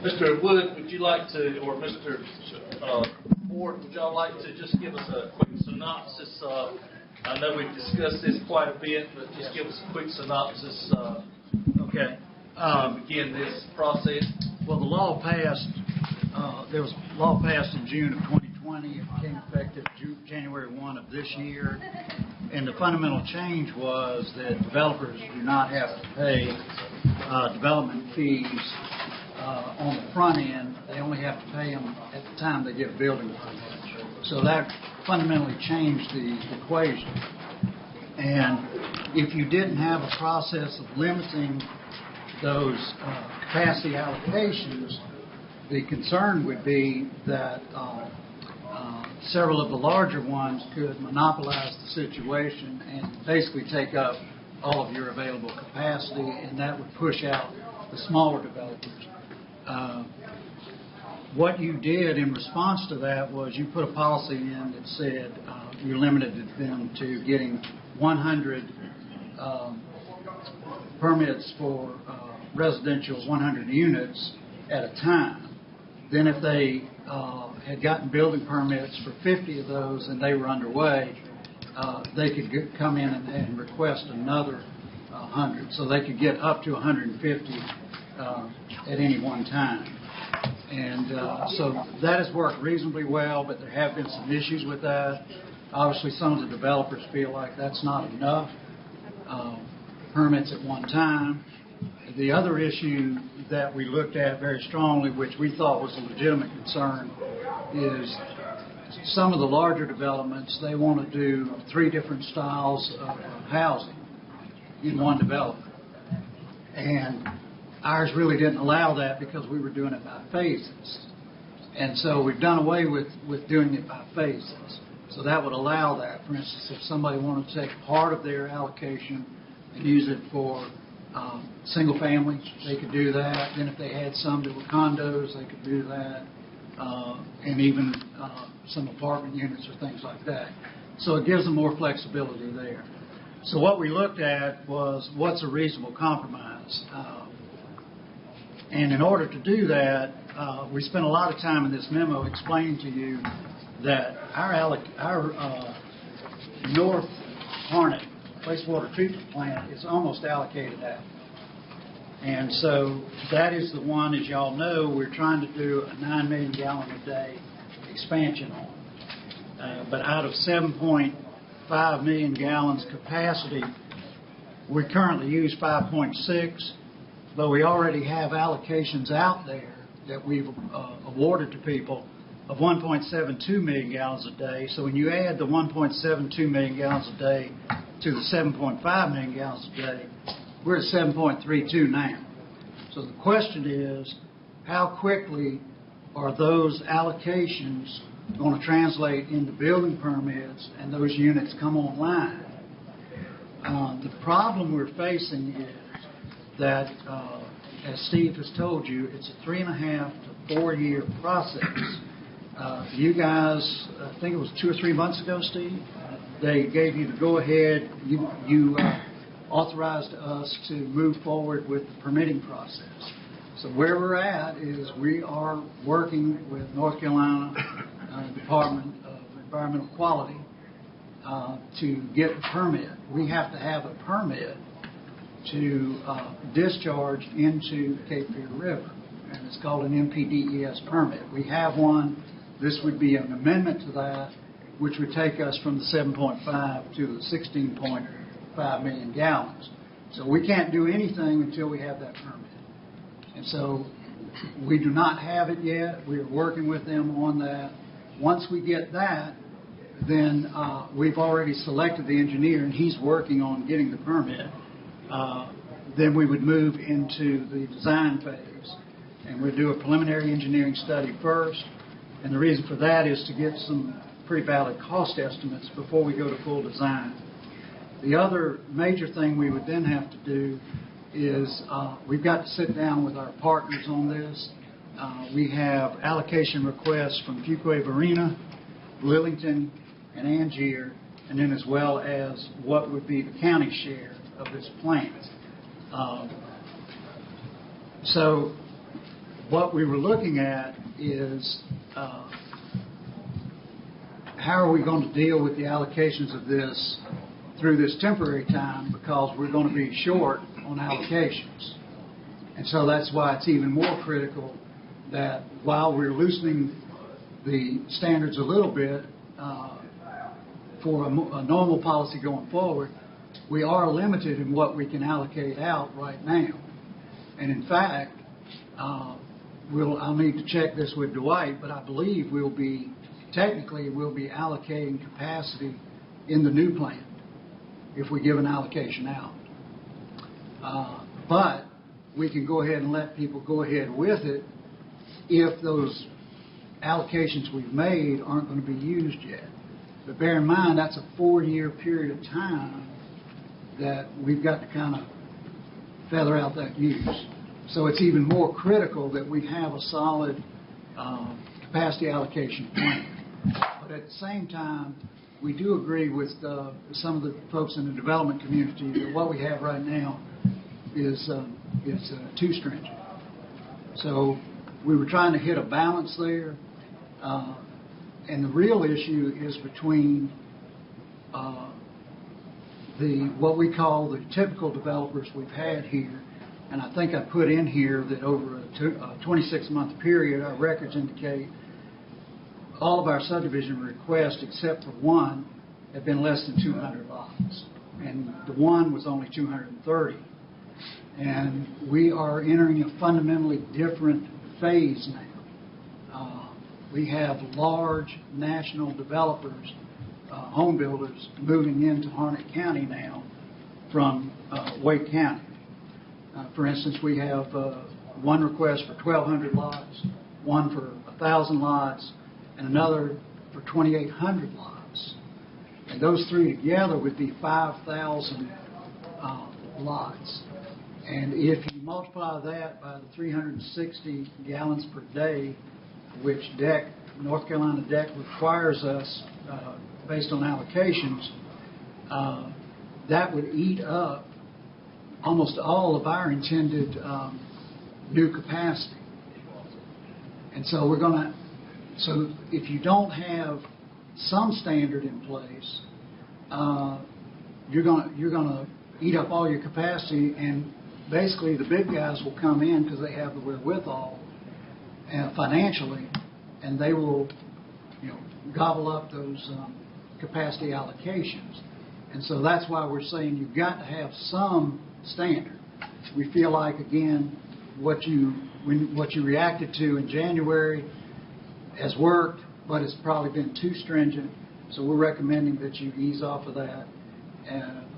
Mr. Wood, would you like to, or Mr. Ford, would y'all like to just give us a quick synopsis? I know we've discussed this quite a bit, but just give us a quick synopsis. Okay. To begin this process. Well, the law passed. There was a law passed in June of 2020. It became effective January 1 of this year. And the fundamental change was that developers do not have to pay development fees on the front end. They only have to pay them at the time they get a building permit. So that fundamentally changed the equation. And if you didn't have a process of limiting those capacity allocations, the concern would be that several of the larger ones could monopolize the situation and basically take up all of your available capacity, and that would push out the smaller developers. What you did in response to that was you put a policy in that said you limited them to getting 100 permits for residential 100 units at a time. Then if they had gotten building permits for 50 of those and they were underway, they could come in and request another 100. So they could get up to 150 at any one time. And so that has worked reasonably well, but there have been some issues with that. Obviously, some of the developers feel like that's not enough permits at one time. The other issue that we looked at very strongly, which we thought was a legitimate concern, is some of the larger developments, they want to do 3 different styles of housing in one development. And ours really didn't allow that because we were doing it by phases. And so we've done away with doing it by phases. So that would allow that. For instance, if somebody wanted to take part of their allocation and use it for single family, they could do that. Then if they had some that were condos, they could do that. And even some apartment units or things like that. So it gives them more flexibility there. So what we looked at was what's a reasonable compromise. And in order to do that, we spent a lot of time in this memo explaining to you that our North Harnett wastewater treatment plant is almost allocated out. And so that is the one, as y'all know, we're trying to do a 9 million gallon a day expansion on. But out of 7.5 million gallons capacity, we currently use 5.6, but we already have allocations out there that we've awarded to people of 1.72 million gallons a day. So when you add the 1.72 million gallons a day to the 7.5 million gallons a day, we're at 7.32 now. So the question is, how quickly are those allocations going to translate into building permits and those units come online? The problem we're facing is that, as Steve has told you, it's a 3.5 to 4 year process. You guys, I think it was 2 or 3 months ago, Steve, they gave you the go-ahead. You authorized us to move forward with the permitting process. So where we're at is we are working with North Carolina Department of Environmental Quality to get a permit. We have to have a permit to discharge into the Cape Fear River, and it's called an MPDES permit. We have one. This would be an amendment to that, which would take us from the 7.5 to the 16.5 million gallons. So we can't do anything until we have that permit. And so we do not have it yet. We are working with them on that. Once we get that, then we've already selected the engineer, and he's working on getting the permit. Then we would move into the design phase, and we'll do a preliminary engineering study first. And the reason for that is to get some pretty valid cost estimates before we go to full design. The other major thing we would then have to do is we've got to sit down with our partners on this. We have allocation requests from Fuquay-Varina, Lillington, and Angier, and then as well as what would be the county share of this plant. So what we were looking at is how are we going to deal with the allocations of this through this temporary time, because we're going to be short on allocations. And so that's why it's even more critical that while we're loosening the standards a little bit for a normal policy going forward, we are limited in what we can allocate out right now. And in fact, I'll need to check this with Dwight, but I believe we'll be allocating capacity in the new plan if we give an allocation out. But we can go ahead and let people go ahead with it if those allocations we've made aren't going to be used yet. But bear in mind, that's a 4-year period of time that we've got to kind of feather out that use. So it's even more critical that we have a solid capacity allocation plan. But at the same time, we do agree with some of the folks in the development community that what we have right now is too stringent. So we were trying to hit a balance there. And the real issue is between what we call the typical developers we've had here. And I think I put in here that over a 26-month period, our records indicate all of our subdivision requests, except for one, have been less than 200 lots. And the one was only 230. And we are entering a fundamentally different phase now. We have large national developers, home builders, moving into Harnett County now from Wake County. For instance, we have one request for 1,200 lots, one for 1,000 lots, and another for 2,800 lots. And those three together would be 5,000 lots. And if you multiply that by the 360 gallons per day, which North Carolina DEC requires us based on allocations, that would eat up almost all of our intended new capacity. And so so if you don't have some standard in place, you're going to eat up all your capacity, and basically the big guys will come in because they have the wherewithal financially, and they will gobble up those capacity allocations. And so that's why we're saying you've got to have some standard. We feel like, again, what you reacted to in January has worked, but it's probably been too stringent. So we're recommending that you ease off of that.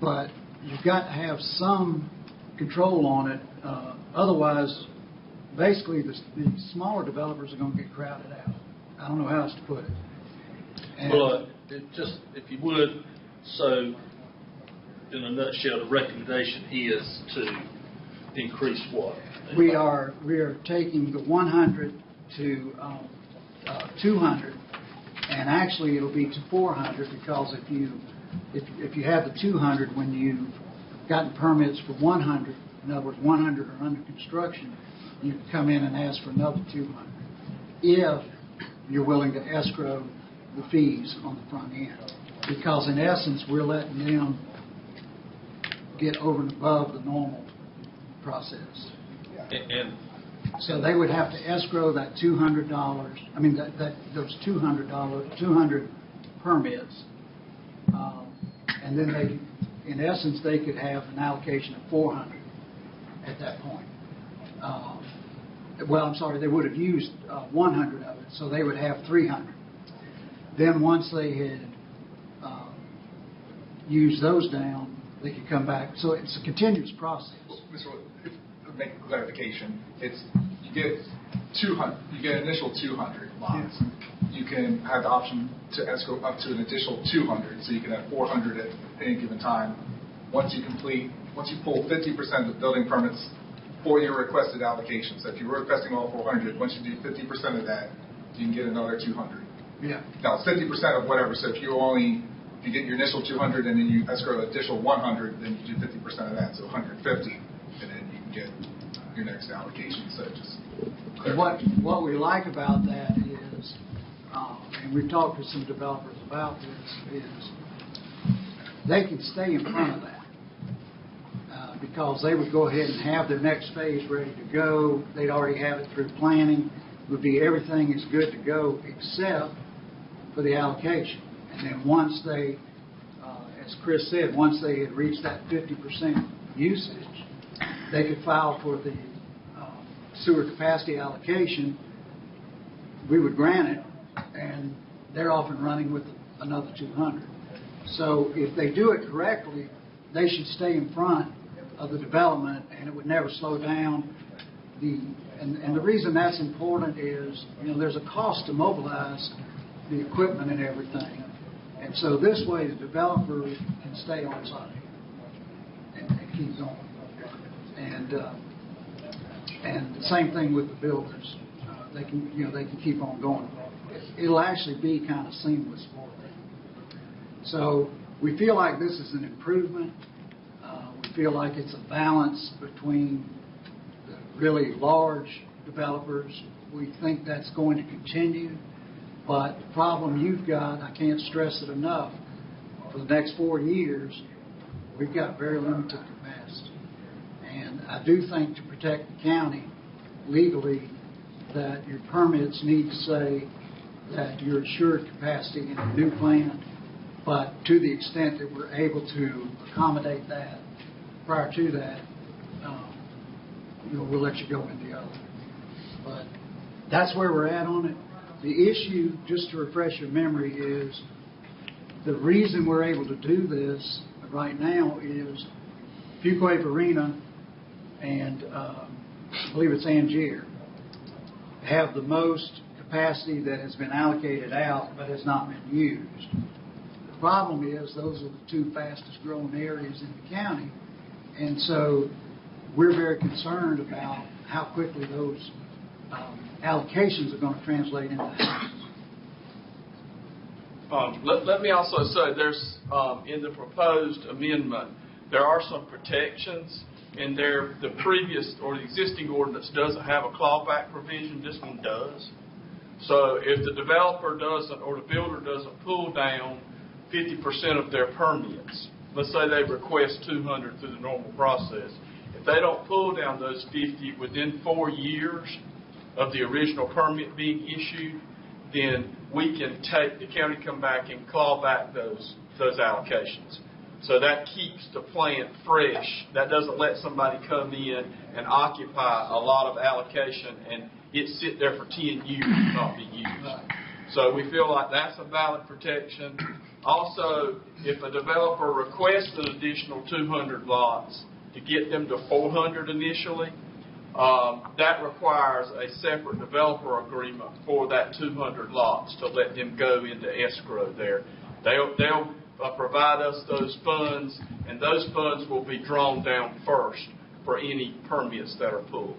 But you've got to have some control on it. Otherwise, basically, the smaller developers are going to get crowded out. I don't know how else to put it. Well, if you would, so in a nutshell, the recommendation is to increase what? We are taking the 100 to 200, and actually it'll be to 400, because if you have the 200 when you've gotten permits for 100, in other words, 100 are under construction, you can come in and ask for another 200 if you're willing to escrow the fees on the front end. Because in essence, we're letting them get over and above the normal process. And so they would have to escrow that $200. I mean, those $200 permits, and then in essence, they could have an allocation of 400 at that point. They would have used 100 of it, so they would have 300. Then once they had used those down, they could come back. So it's a continuous process. Well, Mr. Wood, to make a clarification, you get 200, you get an initial 200 lots. Yes. You can have the option to escrow up to an additional 200, so you can have 400 at any given time. Once you pull 50% of the building permits for your requested allocation. So if you were requesting all 400, once you do 50% of that, you can get another 200. Yeah. Now it's 50% of whatever. So if you get your initial 200 and then you escrow an additional 100, then you do 50% of that, so 150, and then you can get your next allocation. So just What we like about that is, and we've talked to some developers about this, is they can stay in front of that. Because they would go ahead and have their next phase ready to go. They'd already have it through planning. It would be everything is good to go except for the allocation. And then once they, as Chris said, once they had reached that 50% usage, they could file for the sewer capacity allocation. We would grant it, and they're off and running with another 200. So if they do it correctly, they should stay in front of the development, and it would never slow down. And the reason that's important is, there's a cost to mobilize the equipment and everything. And so this way the developer can stay on site and keep going. And the same thing with the builders. They can keep on going. It'll actually be kind of seamless for them. So we feel like this is an improvement. We feel like it's a balance between the really large developers. We think that's going to continue. But the problem you've got, I can't stress it enough, for the next 4 years, we've got very limited capacity. And I do think to protect the county legally that your permits need to say that you're assured capacity in a new plant, but to the extent that we're able to accommodate that, prior to that, we'll let you go in the other. But that's where we're at on it. The issue, just to refresh your memory, is the reason we're able to do this right now is Fuquay Arena and I believe it's Angier have the most capacity that has been allocated out but has not been used. The problem is those are the two fastest growing areas in the county, and so we're very concerned about how quickly those allocations are going to translate into houses. Let me also say there's in the proposed amendment there are some protections, and the previous or the existing ordinance doesn't have a clawback provision. This one does. So if the developer doesn't or the builder doesn't pull down 50% of their permits, let's say they request 200 through the normal process, if they don't pull down those 50 within 4 years of the original permit being issued, then the county come back and claw back those allocations. So that keeps the plant fresh. That doesn't let somebody come in and occupy a lot of allocation and it sit there for 10 years and not be used. So we feel like that's a valid protection. Also, if a developer requests an additional 200 lots to get them to 400 initially, that requires a separate developer agreement for that 200 lots to let them go into escrow there. They'll provide us those funds, and those funds will be drawn down first for any permits that are pulled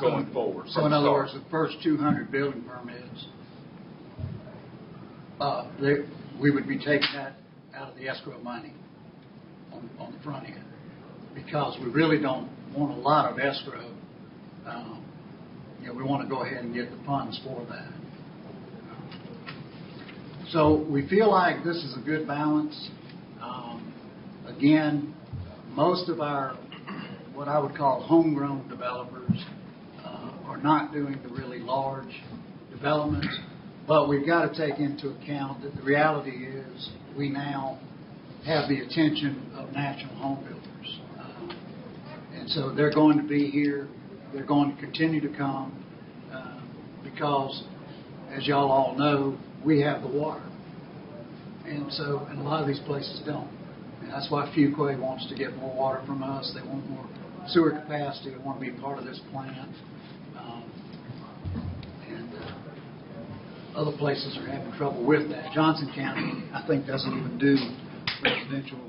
going forward. So in other words, the first 200 building permits, we would be taking that out of the escrow money on the front end, because we really don't want a lot of escrow. We want to go ahead and get the funds for that. So we feel like this is a good balance. Again, most of our, what I would call homegrown developers, are not doing the really large developments, but we've got to take into account that the reality is we now have the attention of national home builders. And so they're going to be here. They're going to continue to come because, as y'all all know, we have the water. And so, and a lot of these places don't. And that's why Fuquay wants to get more water from us. They want more sewer capacity. They want to be part of this plant. Other places are having trouble with that. Johnson County, I think, doesn't even do residential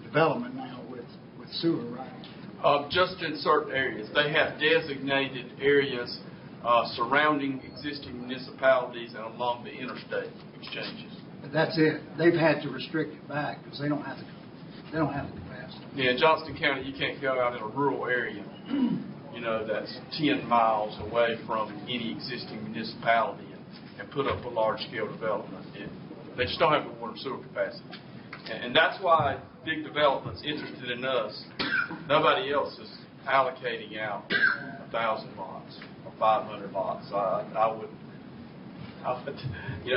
development now with sewer, right? Just in certain areas. They have designated areas surrounding existing municipalities and along the interstate exchanges. But that's it. They've had to restrict it back because they don't have the capacity. Yeah, in Johnston County, you can't go out in a rural area. that's 10 miles away from any existing municipality and put up a large-scale development. They just don't have the water and sewer capacity. And that's why big development's interested in us. Nobody else is allocating out 1,000 lots or 500 lots. I would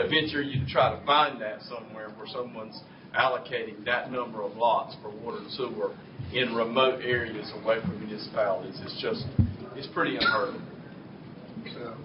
venture you to try to find that somewhere where someone's allocating that number of lots for water and sewer in remote areas away from municipalities. It's pretty unheard of. So